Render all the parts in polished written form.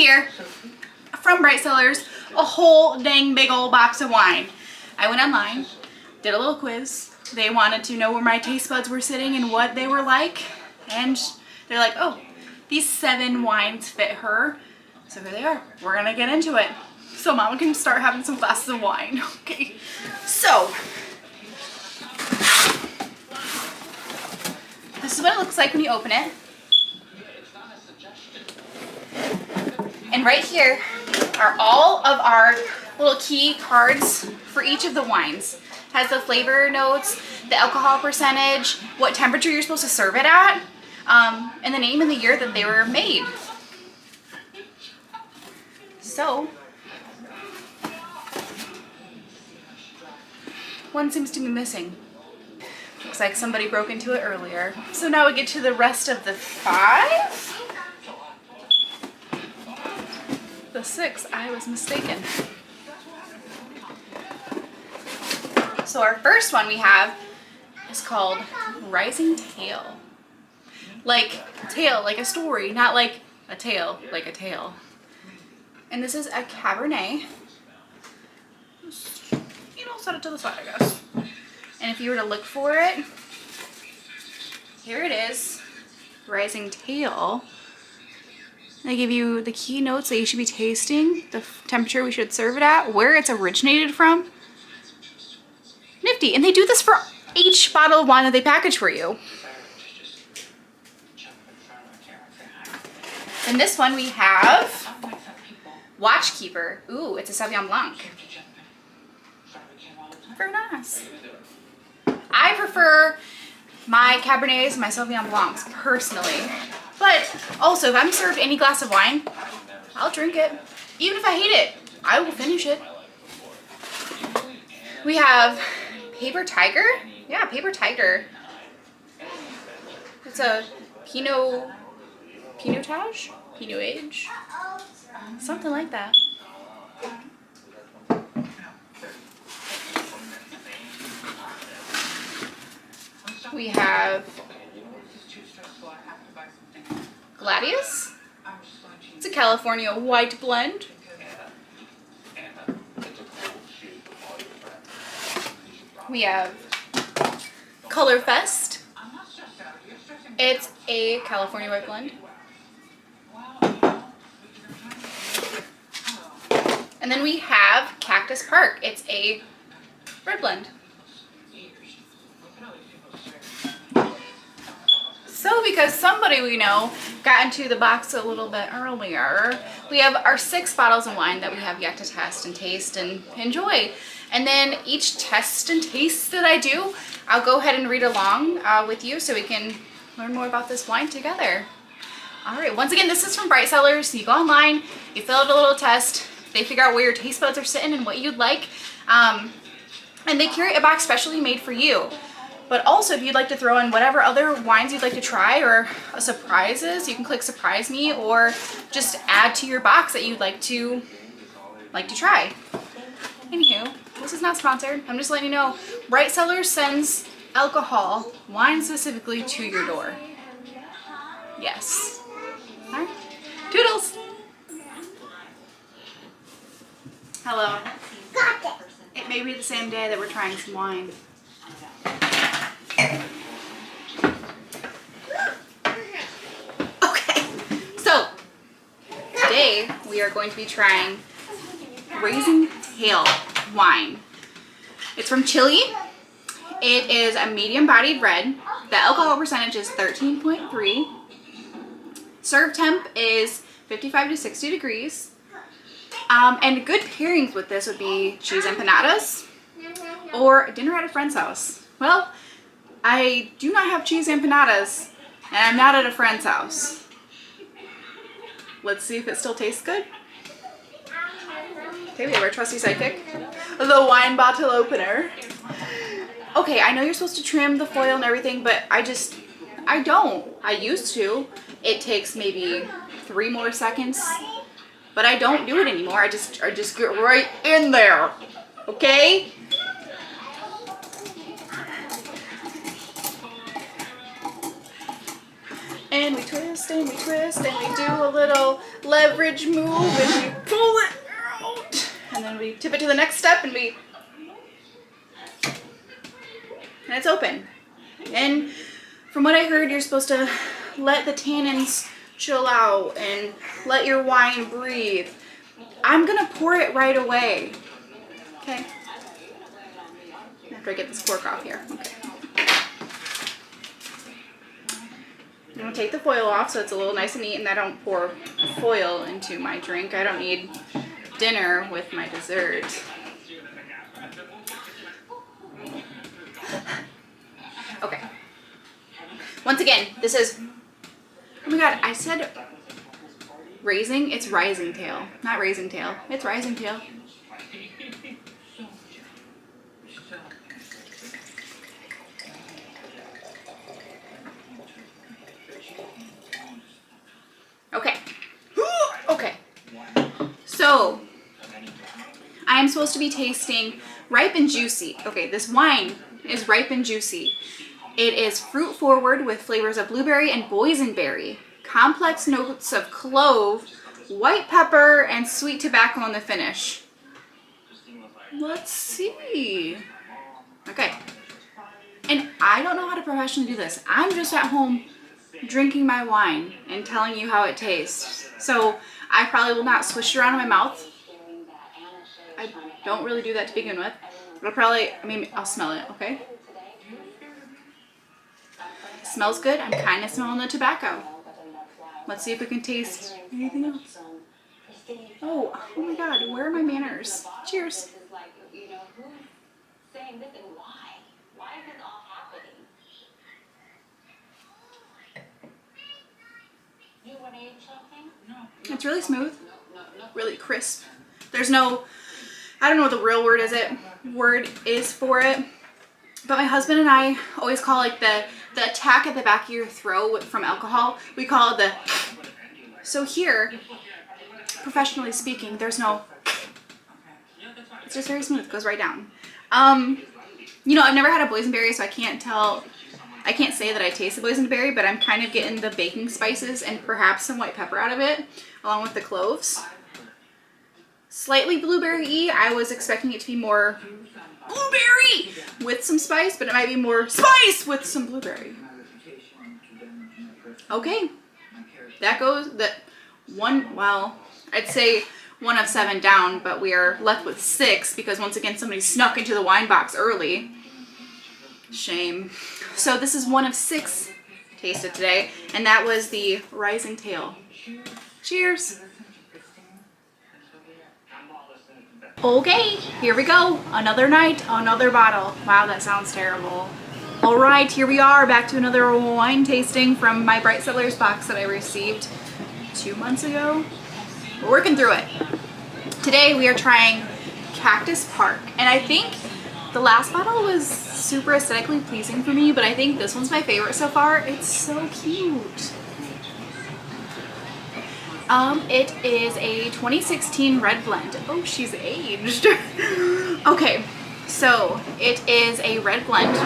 here from Bright Cellars, a whole dang big old box of wine. I went online, did a little quiz. They wanted to know where my taste buds were sitting and what they were like. And they're like, oh, these 7 wines fit her. So here they are. We're gonna get into it. So Mama can start having some glasses of wine. Okay, so this is what it looks like when you open it. And right here are all of our little key cards for each of the wines. Has the flavor notes, the alcohol percentage, what temperature you're supposed to serve it at, and the name and the year that they were made. So, one seems to be missing. Looks like somebody broke into it earlier. So now we get to the rest of the 5. The 6, I was mistaken. So our first one we have is called Rising Tale. Like tale, like a story, not like a tale, like a tale. And this is a Cabernet. You know, set it to the side, I guess. And if you were to look for it, here it is, Rising Tale. They give you the key notes that you should be tasting, the temperature we should serve it at, where it's originated from. Nifty. And they do this for each bottle of wine that they package for you. In this one we have Watchkeeper. Ooh, it's a Sauvignon Blanc. Very nice. I prefer my Cabernets, my Sauvignon Blancs personally. But also, if I'm served any glass of wine, I'll drink it. Even if I hate it, I will finish it. We have Paper Tiger. Yeah, Paper Tiger. It's a Pinotage? Pinotage? Something like that. We have Gladius. It's a California white blend. We have Color Fest. It's a California white blend. And then we have Cactus Park. It's a red blend. So because somebody we know got into the box a little bit earlier, we have our 6 bottles of wine that we have yet to test and taste and enjoy. And then each test and taste that I do, I'll go ahead and read along with you so we can learn more about this wine together. All right, once again, this is from Bright Cellars. So you go online, you fill out a little test, they figure out where your taste buds are sitting and what you'd like, and they curate a box specially made for you. But also, if you'd like to throw in whatever other wines you'd like to try or surprises, you can click surprise me or just add to your box that you'd like to try. Anywho, this is not sponsored. I'm just letting you know, Bright Cellars sends alcohol, wine specifically, to your door. Yes. All right. Toodles. Hello. It may be the same day that we're trying some wine. Okay, so today we are going to be trying Rising Tale wine. It's from Chile. It is a medium-bodied red. The alcohol percentage is 13.3. Serve temp is 55 to 60 degrees. And good pairings with this would be cheese empanadas or dinner at a friend's house. Well, I do not have cheese empanadas, and I'm not at a friend's house. Let's see if it still tastes good. Okay, we have our trusty sidekick, the wine bottle opener. Okay, I know you're supposed to trim the foil and everything, but I don't. I used to. It takes maybe 3 more seconds, but I don't do it anymore. I just get right in there, okay? and we twist and we twist and we do a little leverage move and we pull it out. And then we tip it to the next step and it's open. And from what I heard, you're supposed to let the tannins chill out and let your wine breathe. I'm gonna pour it right away. Okay. After I get this cork off here. Okay. I'm gonna take the foil off so it's a little nice and neat, and I don't pour foil into my drink. I don't need dinner with my dessert. Okay. Once again, this is, oh my god, I said raising, it's rising tail, not raising tail, it's rising tail. Okay. Okay. So, I am supposed to be tasting ripe and juicy. Okay, this wine is ripe and juicy. It is fruit forward with flavors of blueberry and boysenberry, complex notes of clove, white pepper, and sweet tobacco on the finish. Let's see. Okay. And I don't know how to professionally do this. I'm just at home drinking my wine and telling you how it tastes. So I probably will not swish it around in my mouth. I don't really do that to begin with. But I'll smell it, okay? Smells good. I'm kind of smelling the tobacco. Let's see if we can taste anything else. Oh my god, where are my manners? Cheers. It's really smooth, really crisp. There's no, I don't know what the real word is for it, but my husband and I always call like the attack at the back of your throat from alcohol. We call it the, so here, professionally speaking, there's no, it's just very smooth, it goes right down. You know, I've never had a boysenberry, so I can't say that I taste the boysenberry, but I'm kind of getting the baking spices and perhaps some white pepper out of it, along with the cloves. Slightly blueberry-y. I was expecting it to be more blueberry with some spice, but it might be more spice with some blueberry. Okay. Well, I'd say 1 of 7 down, but we are left with 6 because once again somebody snuck into the wine box early. Shame. So this is 1 of 6 tasted today, and that was the Rising Tail. Cheers. Okay, here we go. Another night, another bottle. Wow, that sounds terrible. All right, here we are, back to another wine tasting from my Bright Cellars box that I received 2 months ago. We're working through it. Today we are trying Cactus Park, and I think the last bottle was super aesthetically pleasing for me, but I think this one's my favorite so far. It's so cute. It is a 2016 red blend. Oh, she's aged. Okay, so it is a red blend.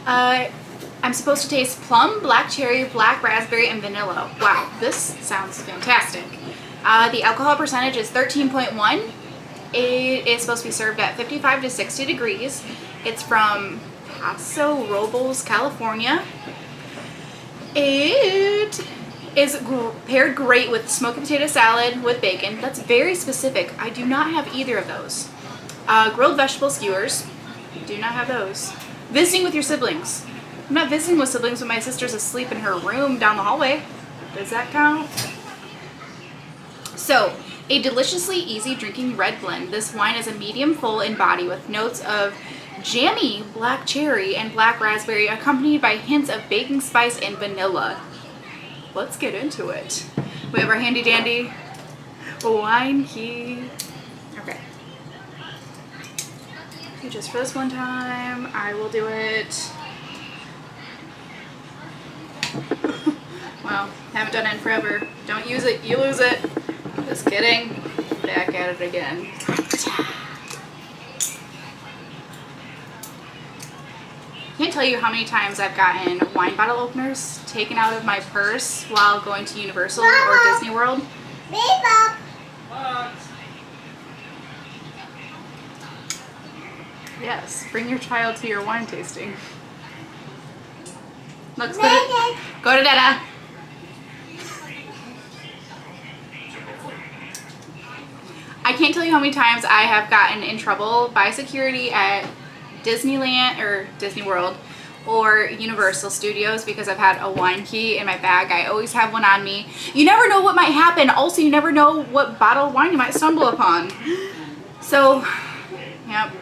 I'm supposed to taste plum, black cherry, black raspberry, and vanilla. Wow, this sounds fantastic. The alcohol percentage is 13.1. It is supposed to be served at 55 to 60 degrees. It's from Paso Robles, California. It is paired great with smoked potato salad with bacon. That's very specific. I do not have either of those. Grilled vegetable skewers. Do not have those. Visiting with your siblings. I'm not visiting with siblings when my sister's asleep in her room down the hallway. Does that count? So, a deliciously easy drinking red blend. This wine is a medium full in body with notes of jammy black cherry and black raspberry accompanied by hints of baking spice and vanilla. Let's get into it. We have our handy dandy wine key. Okay. Just for this one time, I will do it. Wow, haven't done it in forever. Don't use it, you lose it. Just kidding. Back at it again. can't tell you how many times I've gotten wine bottle openers taken out of my purse while going to Universal or Disney World. Yes, bring your child to your wine tasting. Let's go to Dada. I can't tell you how many times I have gotten in trouble by security at Disneyland or Disney World or Universal Studios because I've had a wine key in my bag. I always have one on me. You never know what might happen. Also, you never know what bottle of wine you might stumble upon. So, yep,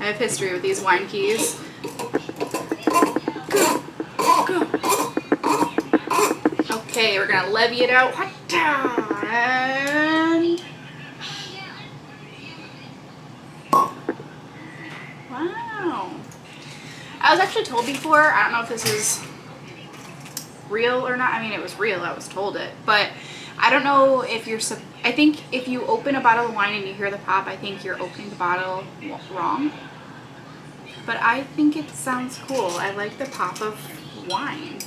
I have history with these wine keys. Go. Okay, we're gonna levy it out. And wow. I was actually told before, I don't know if this is real or not. I mean, it was real, I was told it. But I don't know if you're, I think if you open a bottle of wine and you hear the pop, I think you're opening the bottle wrong. But I think it sounds cool. I like the pop of wine.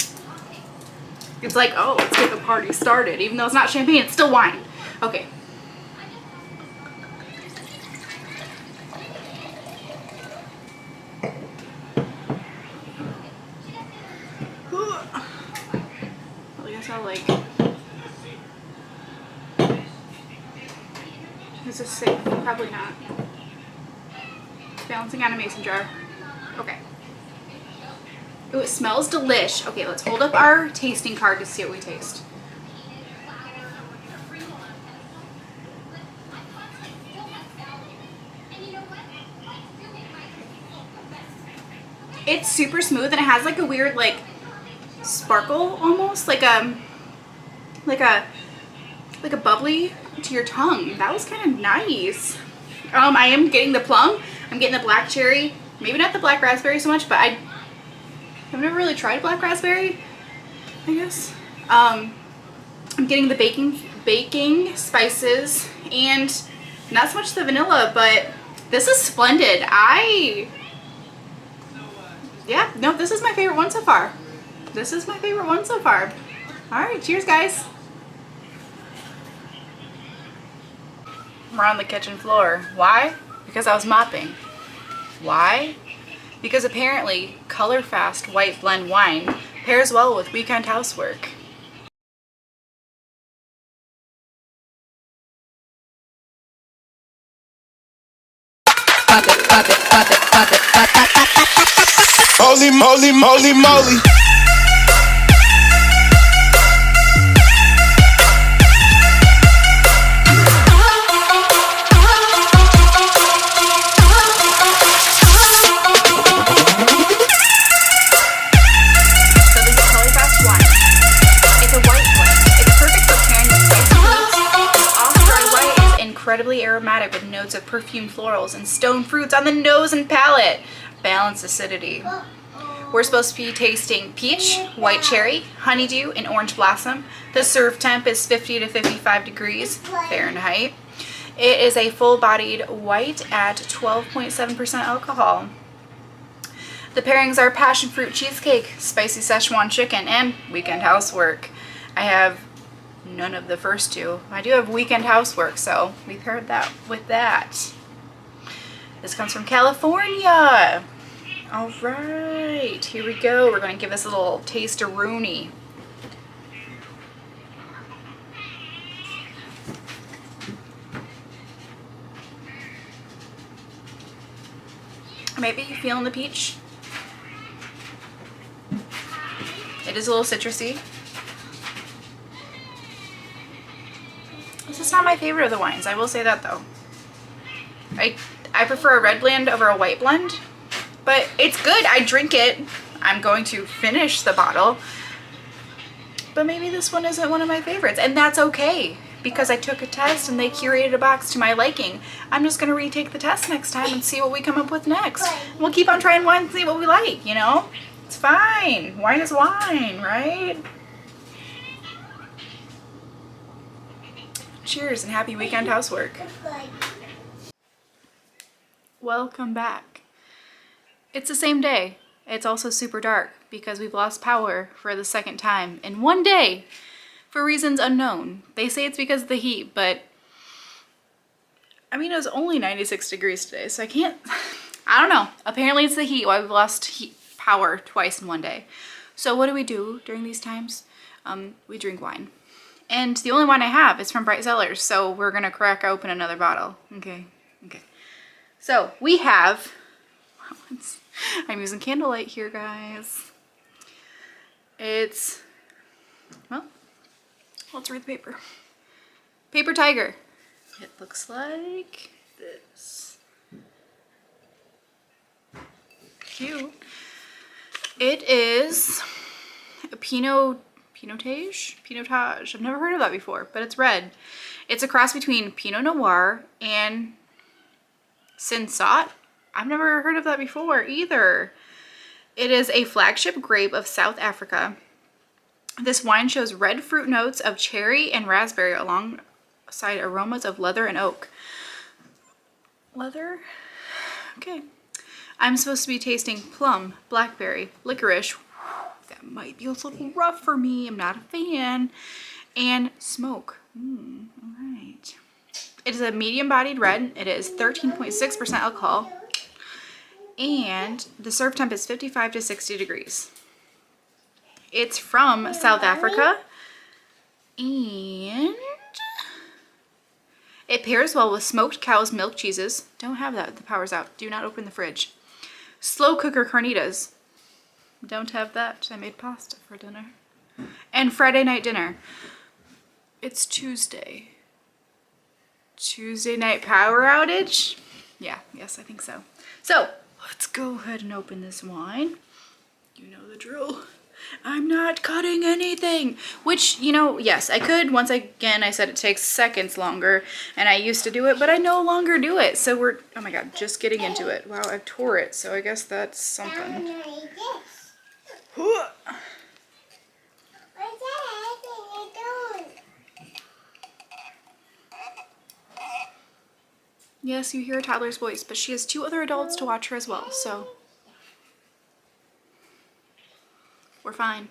It's like, oh, let's get the party started. Even though it's not champagne, it's still wine. Okay. I guess I'll like... Is this safe? Probably not. Balancing on a mason jar. Okay. Ooh, it smells delish. Okay, let's hold up our tasting card to see what we taste. It's super smooth and it has like a weird like sparkle almost, like a bubbly to your tongue. That was kind of nice. I am getting the plum. I'm getting the black cherry. Maybe not the black raspberry so much, but I've never really tried black raspberry, I guess. I'm getting the baking spices and not so much the vanilla, but this is splendid. Yeah, no, this is my favorite one so far. This is my favorite one so far. All right, cheers, guys. We're on the kitchen floor. Why? Because I was mopping. Why? Because apparently color fast white blend wine pairs well with weekend housework. Holy moly, moly, moly. Incredibly aromatic with notes of perfumed florals and stone fruits on the nose and palate. Balanced acidity. We're supposed to be tasting peach, white cherry, honeydew, and orange blossom. The serve temp is 50 to 55 degrees Fahrenheit. It is a full-bodied white at 12.7% alcohol. The pairings are passion fruit cheesecake, spicy Szechuan chicken, and weekend housework. I have none of the first two. I do have weekend housework, so we paired that with that. This comes from California. All right, here we go. We're going to give this a little taste-a-rooney. Maybe you feeling the peach? It is a little citrusy. This is not my favorite of the wines. I will say that though. I prefer a red blend over a white blend, but it's good. I drink it. I'm going to finish the bottle, but maybe this one isn't one of my favorites, and that's okay because I took a test and they curated a box to my liking. I'm just going to retake the test next time and see what we come up with next. We'll keep on trying wine and see what we like, you know? It's fine. Wine is wine, right? Cheers and happy weekend housework. Welcome back. It's the same day. It's also super dark because we've lost power for the second time in one day for reasons unknown. They say it's because of the heat, but I mean, it was only 96 degrees today, so I don't know. Apparently it's the heat why we've lost power twice in one day. So what do we do during these times? We drink wine. And the only wine I have is from Bright Cellars, so we're gonna crack open another bottle. Okay. So we have, I'm using candlelight here, guys. It's, well, let's read the paper. Paper Tiger. It looks like this. Cute. It is a Pinotage? I've never heard of that before, but it's red. It's a cross between Pinot Noir and Cinsault. I've never heard of that before either. It is a flagship grape of South Africa. This wine shows red fruit notes of cherry and raspberry alongside aromas of leather and oak. Leather? Okay. I'm supposed to be tasting plum, blackberry, licorice. That might be a little rough for me. I'm not a fan. And smoke. All right. It is a medium-bodied red. It is 13.6% alcohol. And the serve temp is 55 to 60 degrees. It's from South Africa. And it pairs well with smoked cow's milk cheeses. Don't have that. The power's out. Do not open the fridge. Slow cooker carnitas. Don't have that. I made pasta for dinner. And Friday night dinner. It's Tuesday. Tuesday night power outage? Yeah, yes, I think so. So, let's go ahead and open this wine. You know the drill. I'm not cutting anything. Which, you know, yes, I could. Once again, I said it takes seconds longer. And I used to do it, but I no longer do it. So we're, oh my god, just getting into it. Wow, I tore it. So I guess that's something. Yes, you hear a toddler's voice, but she has 2 other adults to watch her as well, so we're fine.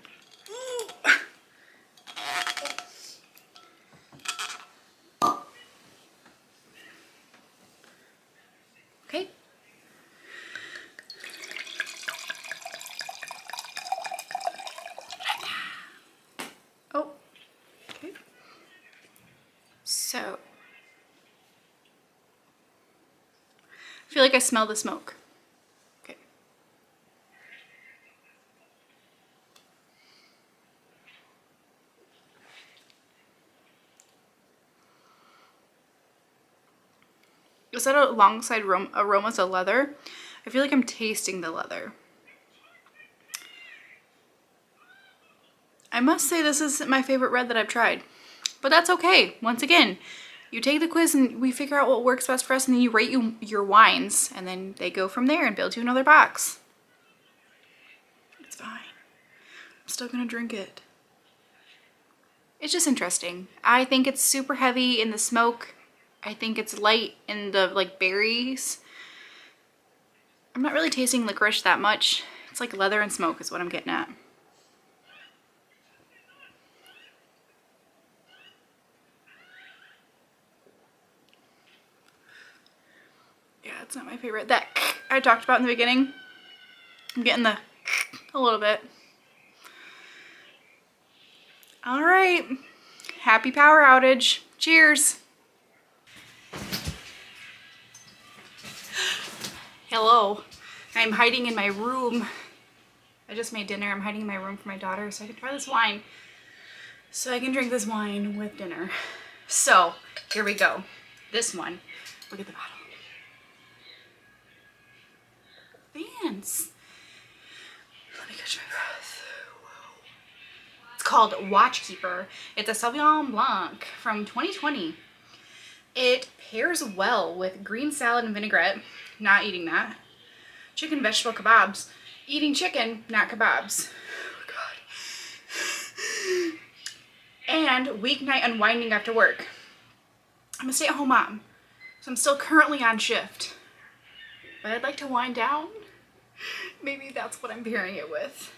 Okay. Oh, okay. So I feel like I smell the smoke. Okay. Is that alongside aromas of leather? I feel like I'm tasting the leather. I must say this is my favorite red that I've tried. But that's okay. Once again, you take the quiz and we figure out what works best for us, and then you rate your wines, and then they go from there and build you another box. It's fine. I'm still gonna drink it. It's just interesting. I think it's super heavy in the smoke. I think it's light in the like berries. I'm not really tasting licorice that much. It's like leather and smoke is what I'm getting at. Yeah, it's not my favorite. That I talked about in the beginning. I'm getting a little bit. All right. Happy power outage. Cheers. Hello. I'm hiding in my room. I just made dinner. I'm hiding in my room for my daughter so I can try this wine. So I can drink this wine with dinner. So here we go. This one. Look at the bottle. Fans. Let me catch my breath. Whoa. It's called Watchkeeper. It's a Sauvignon Blanc from 2020. It pairs well with green salad and vinaigrette. Not eating that. Chicken vegetable kebabs. Eating chicken, not kebabs. Oh god. And weeknight unwinding after work. I'm a stay-at-home mom, so I'm still currently on shift. But I'd like to wind down Maybe that's what I'm pairing it with.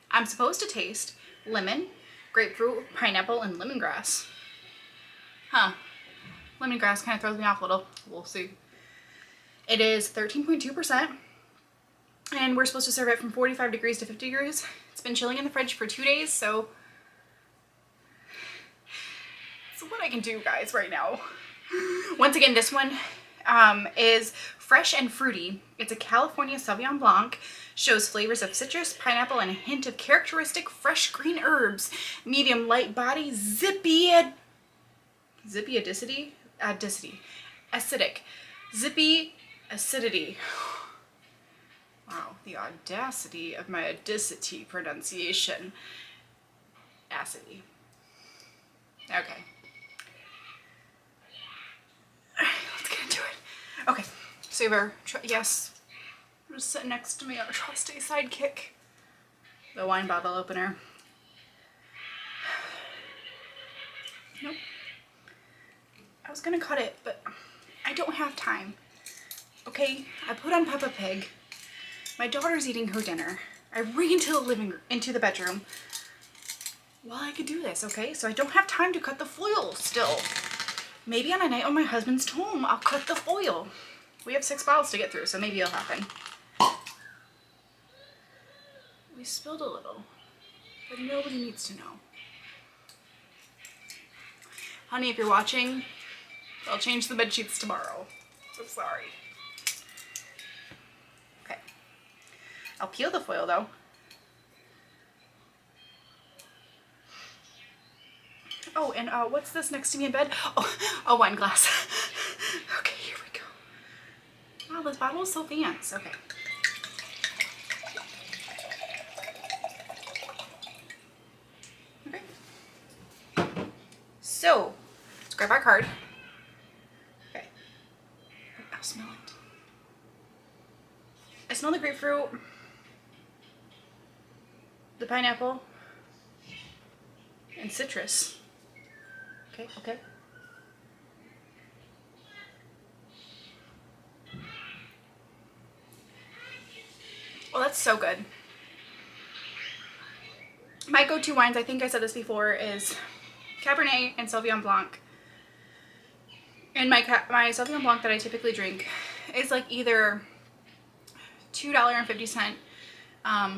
I'm supposed to taste lemon, grapefruit, pineapple, and lemongrass. Huh. Lemongrass kind of throws me off a little. We'll see. It is 13.2%. And we're supposed to serve it from 45 degrees to 50 degrees. It's been chilling in the fridge for 2 days, so it's what I can do, guys, right now. Once again, this one is fresh and fruity. It's a California Sauvignon Blanc. Shows flavors of citrus, pineapple, and a hint of characteristic fresh green herbs. Medium light body, acidic. Zippy acidity. Wow, the audacity of my acidity pronunciation. Acidity. Okay. Alright, let's get into it. Okay, so you have our, yes, just sitting next to me, our trusty sidekick. The wine bottle opener. Nope. I was gonna cut it, but I don't have time. Okay, I put on Peppa Pig. My daughter's eating her dinner. I ran into the bedroom while I could do this, okay? So I don't have time to cut the foil still. Maybe on a night when my husband's home, I'll cut the foil. We have 6 bottles to get through, so maybe it'll happen. We spilled a little, but nobody needs to know. Honey, if you're watching, I'll change the bed sheets tomorrow. I'm sorry. Okay. I'll peel the foil though. Oh, and what's this next to me in bed? Oh, a wine glass. Okay, here we go. Wow, this bottle is so fancy. Okay. Okay. So, let's grab our card. Okay. I'll smell it. I smell the grapefruit, the pineapple, and citrus. Okay, okay. Well, that's so good. My go-to wines, I think I said this before, is Cabernet and Sauvignon Blanc. And my Sauvignon Blanc that I typically drink is like either $2.50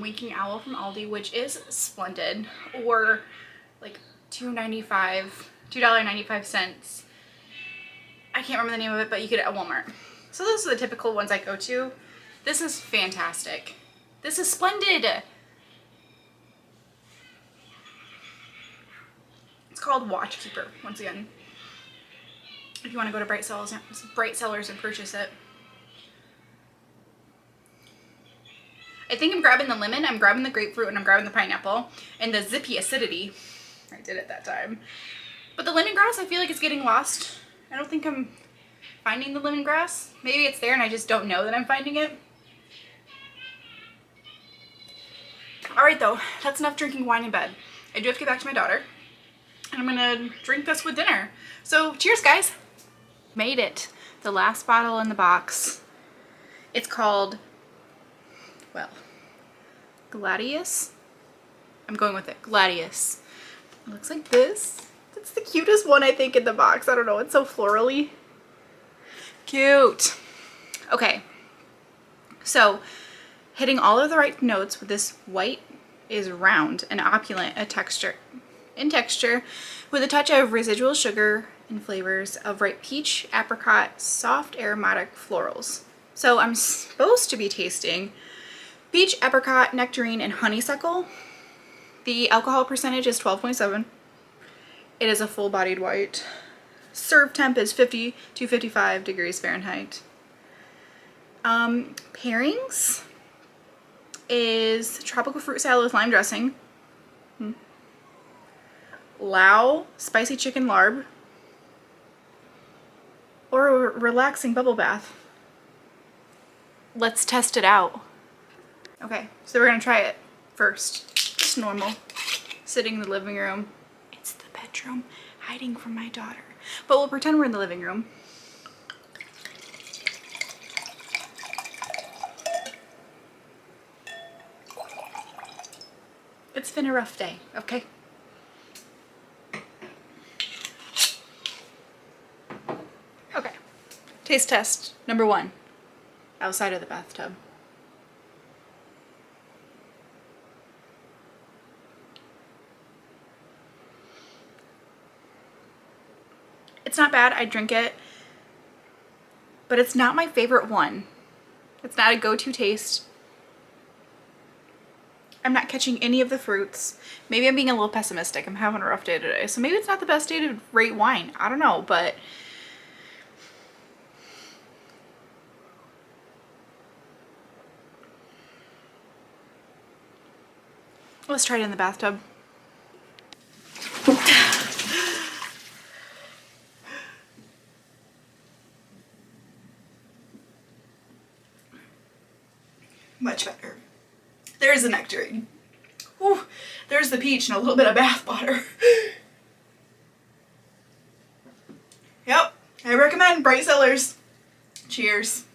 Winking Owl from Aldi, which is splendid, or like $2.95. I can't remember the name of it, but you get it at Walmart. So those are the typical ones I go to. This is fantastic. This is splendid. It's called Watchkeeper, once again. If you want to go to Bright Cellars and purchase it. I think I'm grabbing the lemon, I'm grabbing the grapefruit, and I'm grabbing the pineapple. And the zippy acidity. I did it that time. But the lemongrass, I feel like it's getting lost. I don't think I'm finding the lemongrass. Maybe it's there and I just don't know that I'm finding it. Alright though, that's enough drinking wine in bed. I do have to get back to my daughter. And I'm gonna drink this with dinner. So cheers, guys. Made it. The last bottle in the box. It's called, well, Gladius. I'm going with it. Gladius. It looks like this. It's the cutest one, I think, in the box. I don't know. It's so florally. Cute. Okay. So, hitting all of the right notes with this white is round and opulent in texture with a touch of residual sugar and flavors of ripe peach, apricot, soft aromatic florals. So I'm supposed to be tasting peach, apricot, nectarine, and honeysuckle. The alcohol percentage is 12.7. It is a full-bodied white. Serve temp is 50 to 55 degrees Fahrenheit. Pairings is tropical fruit salad with lime dressing. Lao spicy chicken larb. Or a relaxing bubble bath. Let's test it out. Okay, so we're gonna try it first. Just normal. Sitting in the living room. It's the bedroom, hiding from my daughter. But we'll pretend we're in the living room. It's been a rough day, okay? Okay. Taste test number 1. Outside of the bathtub. It's not bad, I drink it, but it's not my favorite one. It's not a go-to taste. I'm not catching any of the fruits. Maybe I'm being a little pessimistic. I'm having a rough day today. So maybe it's not the best day to rate wine. I don't know, but let's try it in the bathtub. Much better. There's the nectarine. Ooh, there's the peach and a little bit of bath water. Yep, I recommend Bright Cellars. Cheers.